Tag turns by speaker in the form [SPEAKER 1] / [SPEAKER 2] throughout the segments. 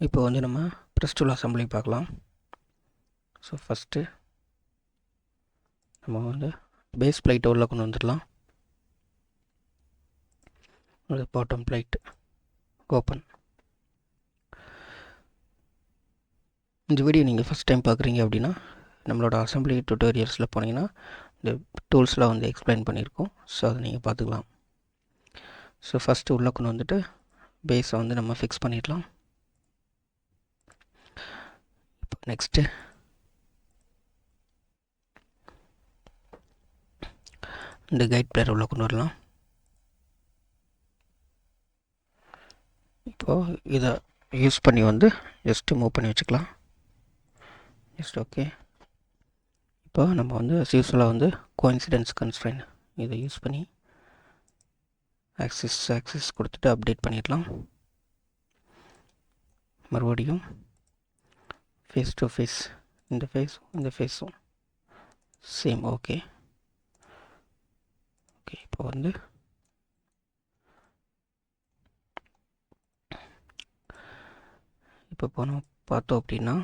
[SPEAKER 1] இப்போ வந்து நம்ம ப்ரெஸ் டூல் அசம்பிளி பார்க்கலாம். ஸோ ஃபஸ்ட்டு நம்ம வந்து பேஸ் பிளேட்டை உள்ளே கொண்டு வந்துடலாம். ஒரு பாட்டம் பிளேட் ஓப்பன். இந்த வீடியோ நீங்கள் ஃபஸ்ட் டைம் பார்க்குறீங்க அப்படின்னா நம்மளோட அசம்பிளி டுட்டோரியல்ஸில் போனீங்கன்னா இந்த டூல்ஸ்லாம் வந்து எக்ஸ்பிளைன் பண்ணியிருக்கோம். ஸோ அதை நீங்கள் பார்த்துக்கலாம். ஸோ ஃபஸ்ட்டு உள்ளே கொண்டு வந்துட்டு பேஸை வந்து நம்ம ஃபிக்ஸ் பண்ணிடலாம். இப்போ நெக்ஸ்ட்டு இந்த கைட் பிளேயர் உள்ளே கொண்டு வரலாம். இப்போது இதை யூஸ் பண்ணி வந்து ஜஸ்ட்டு மூவ் பண்ணி வச்சுக்கலாம். Just okay. இப்போ நம்ம வந்து யூஸ்வலாக வந்து கோஇன்சிடென்ஸ் கன்ஸ்ட்ரெயின் இதை யூஸ் பண்ணி ஆக்சிஸ் கொடுத்துட்டு அப்டேட் பண்ணிடலாம். மறுபடியும் ஃபேஸ் டு ஃபேஸ் இந்த ஃபேஸும் சேம். ஓகே. இப்போ வந்து இப்போ போனோம் பார்த்தோம் அப்படின்னா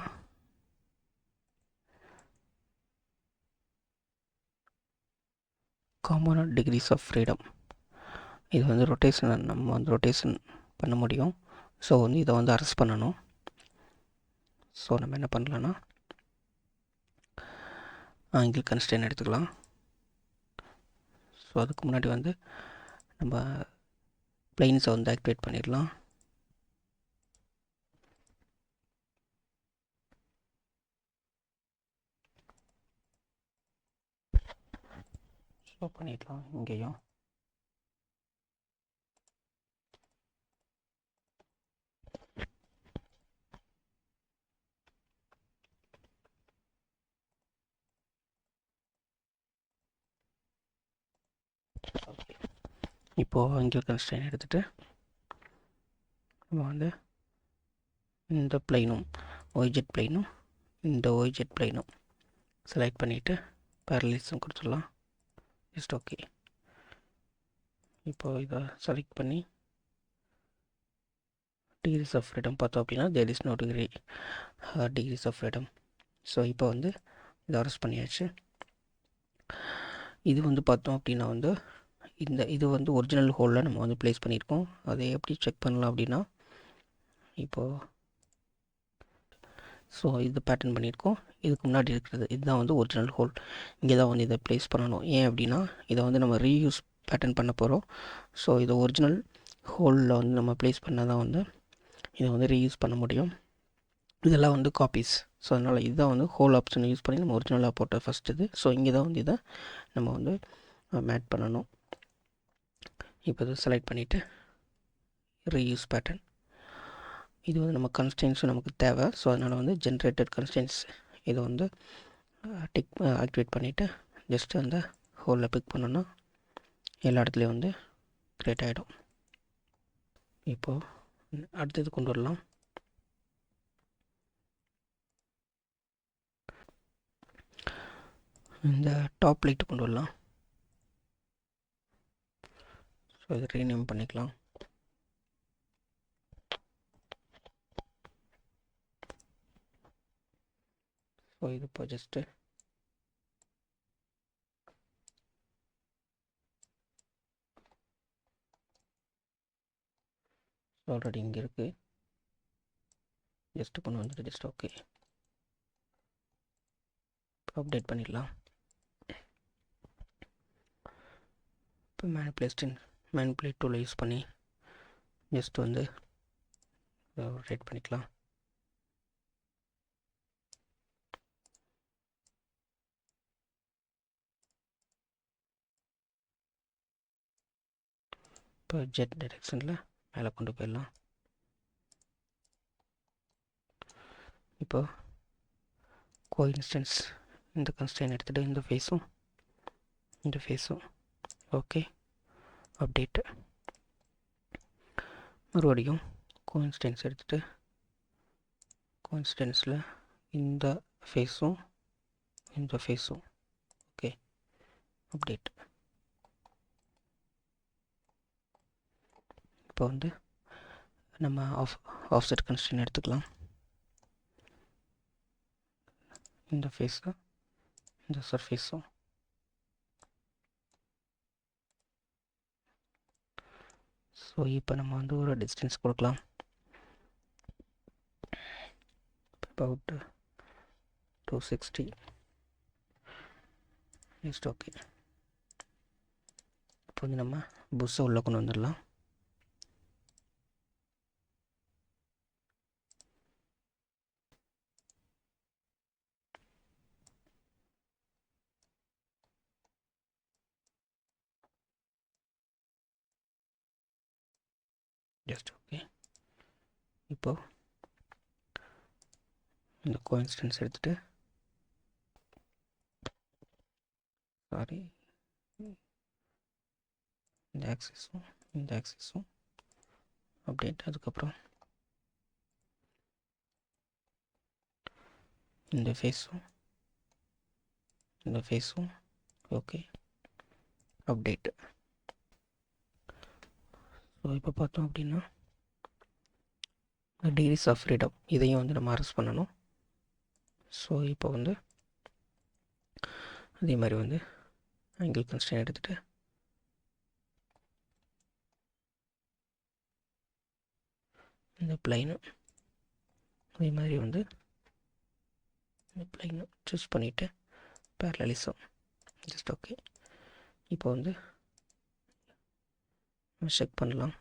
[SPEAKER 1] காம்பனன்ட் டிகிரிஸ் ஆஃப் ஃப்ரீடம் இது வந்து நம்ம வந்து ரொட்டேஷன் பண்ண முடியும். ஸோ வந்து இதை வந்து அரெஸ்ட் பண்ணணும். ஸோ நம்ம என்ன பண்ணலான்னா ஆங்கிள் கன்ஸ்ட்ரெயின் எடுத்துக்கலாம். ஸோ அதுக்கு முன்னாடி வந்து நம்ம பிளைன்ஸை வந்து ஆக்டிவேட் பண்ணிடலாம். ஸோ பண்ணிடலாம் இங்கேயும். இப்போது ஆங்கிள் கன்ஸ்ட்ரெயின் எடுத்துகிட்டு நம்ம வந்து இந்த பிளைனும் ஒய்ஜெட் பிளைனும் இந்த ஒய்ஜெட் பிளைனும் செலக்ட் பண்ணிவிட்டு பேரலிசம் கொடுத்துடலாம். Just okay. இப்போது இதை செலக்ட் பண்ணி டிகிரிஸ் ஆஃப் ஃப்ரீடம் பார்த்தோம் அப்படின்னா there is no degrees of freedom. So இப்போ வந்து இதை அரெஸ்ட் பண்ணியாச்சு. இது வந்து பார்த்தோம் அப்படின்னா வந்து இது வந்து ஒரிஜினல் ஹோலில் நம்ம வந்து ப்ளேஸ் பண்ணியிருக்கோம். அதை எப்படி செக் பண்ணலாம் அப்படின்னா இப்போது ஸோ இது பேட்டர்ன் பண்ணியிருக்கோம். இதுக்கு முன்னாடி இருக்கிறது இதுதான் வந்து ஒரிஜினல் ஹோல். இங்கே தான் வந்து இதை ப்ளேஸ் பண்ணணும். ஏன் அப்படின்னா இதை வந்து நம்ம ரீயூஸ் பேட்டர்ன் பண்ண போகிறோம். ஸோ இதை ஒரிஜினல் ஹோலில் வந்து நம்ம ப்ளேஸ் பண்ணால் தான் வந்து இதை வந்து ரீயூஸ் பண்ண முடியும். இதெல்லாம் வந்து காப்பீஸ். ஸோ அதனால் இதுதான் வந்து ஹோல் ஆப்ஷன் யூஸ் பண்ணி நம்ம ஒரிஜினலாக போட்ட ஃபஸ்ட் இது. ஸோ இங்கே தான் வந்து இதை நம்ம வந்து மேட் பண்ணணும். இப்போ இதை செலக்ட் பண்ணிவிட்டு ரீயூஸ் பேட்டர்ன். இது வந்து நம்ம கன்ஸ்டன்ஸும் நமக்கு தேவை. ஸோ அதனால் வந்து ஜென்ரேட்டட் கன்ஸ்டன்ஸ் இதை வந்து ஆக்டிவேட் பண்ணிவிட்டு ஜஸ்ட்டு அந்த ஹோலில் பிக் பண்ணோன்னா எல்லா இடத்துலையும் வந்து க்ரியேட் ஆகிடும். இப்போது அடுத்தது கொண்டு வரலாம். இந்த டாப் லைட்டு கொண்டு வரலாம். ஸோ இதை ரீநேம் பண்ணிக்கலாம். ஸோ இது இப்போ ஜஸ்ட்டு ஆல்ரெடி இங்கே இருக்குது. ஜஸ்ட்டு கொண்டு வந்துட்டு ஜஸ்ட் ஓகே. இப்போ அப்டேட் பண்ணிடலாம். இப்போ மேனிப்புலேட் டூலை யூஸ் பண்ணி ஜஸ்ட் வந்து ரொட்டேட் பண்ணிக்கலாம். இப்போ ஜெட் டைரெக்ஷனில் மேலே கொண்டு போயிடலாம். இப்போ கோஇன்ஸ்டன்ஸ் இந்த கன்ஸ்ட்ரெயின் எடுத்துகிட்டு இந்த ஃபேஸும் ஓகே. அப்டேட்டு மறுபடியும் கோஇன்ஸ்டன்ஸ் எடுத்துகிட்டு கோஇன்ஸ்டன்ஸில் இந்த ஃபேஸும் ஓகே. அப்டேட். இப்போ வந்து நம்ம ஆஃப்செட் கன்ஸ்ட்ரெயின் எடுத்துக்கலாம். இந்த ஃபேஸும் இந்த சர்ஃபேஸும் ஸோ இப்போ நம்ம வந்து ஒரு டிஸ்டன்ஸ் கொடுக்கலாம். about 260 next okay. இப்போ வந்து நம்ம புஷ்ஷை உள்ளே கொண்டு வந்துடலாம். Just okay. இப்போது இந்த கோஇன்சிடென்ஸ் எடுத்துகிட்டு சாரி இந்த ஆக்சிஸும் அப்டேட். அதுக்கப்புறம் இந்த ஃபேஸும் ஓகே அப்டேட். ஸோ இப்போ பார்த்தோம் அப்படின்னா டிகிரிஸ் ஆஃப் ஃப்ரீடம் இதையும் வந்து நம்ம அரெஸ்ட் பண்ணணும். ஸோ இப்போ வந்து அதே மாதிரி வந்து ஆங்கிள் கன்ஸ்ட்ரெயின் எடுத்துகிட்டு இந்த பிளைனு அதே மாதிரி வந்து இந்த பிளைனு சூஸ் பண்ணிவிட்டு பேரலலிசம் ஜஸ்ட் ஓகே. இப்போ வந்து செக் பண்ணலாம்.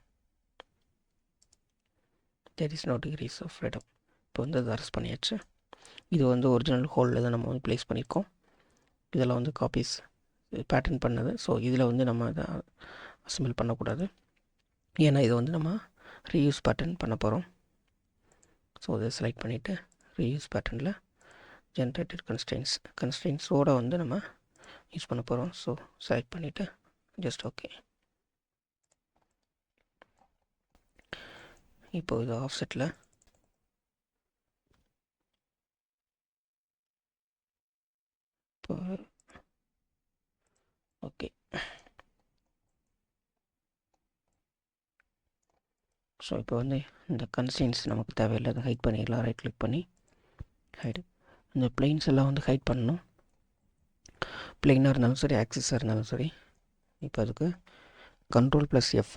[SPEAKER 1] There is no degrees of freedom. இப்போ வந்து அதை அரெஸ்ட் பண்ணியாச்சு. இது வந்து ஒரிஜினல் ஹோலில் தான் நம்ம வந்து ப்ளேஸ் பண்ணியிருக்கோம். இதெல்லாம் வந்து காப்பீஸ் பேட்டர்ன் பண்ணது. ஸோ இதில் வந்து நம்ம அதை அசம்பிள் பண்ணக்கூடாது, ஏன்னா இதை வந்து நம்ம ரீயூஸ் பேட்டர்ன் பண்ண போகிறோம். ஸோ இதை செலக்ட் பண்ணிவிட்டு ரீயூஸ் பேட்டர்னில் ஜென்ரேட்டட் கன்ஸ்ட்ரெயின்ஸோடு வந்து நம்ம யூஸ் பண்ண போகிறோம். ஸோ செலக்ட் பண்ணிவிட்டு ஜஸ்ட் ஓகே. இப்போ இது ஆஃப்செட்டில் இப்போ ஓகே. ஸோ இப்போ வந்து இந்த கன்ஸ்ட்ரெயின்ஸ் நமக்கு தேவையில்லை, அதை ஹைட் பண்ணிடலாம். ரைட் கிளிக் பண்ணி ஹைடு. இந்த பிளெயின்ஸ் எல்லாம் வந்து ஹைட் பண்ணணும். பிளெயினாக இருந்தாலும் சரி, ஆக்சிஸாக இருந்தாலும் சரி. இப்போ அதுக்கு Ctrl+F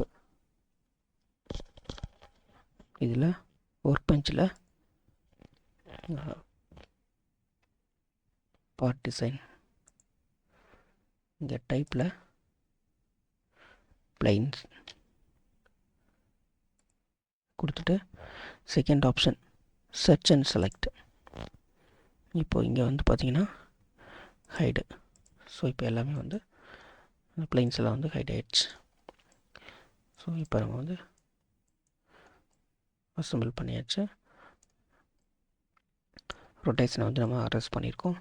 [SPEAKER 1] இதில் ஒர்க் பெஞ்சில் பார்ட் டிசைன் இந்த டைப்பில் பிளைன்ஸ் கொடுத்துட்டு second option search and select. இப்போ இங்கே வந்து பார்த்தீங்கன்னா ஹைடு. ஸோ இப்போ எல்லாமே வந்து அந்த பிளைன்ஸ் எல்லாம் வந்து ஹைட் ஆகிடுச்சு. ஸோ இப்போ நம்ம வந்து அசம்பிள் பண்ணியாச்சு. ரொட்டேஷனை வந்து நம்ம அரெஸ்ட் பண்ணியிருக்கோம்.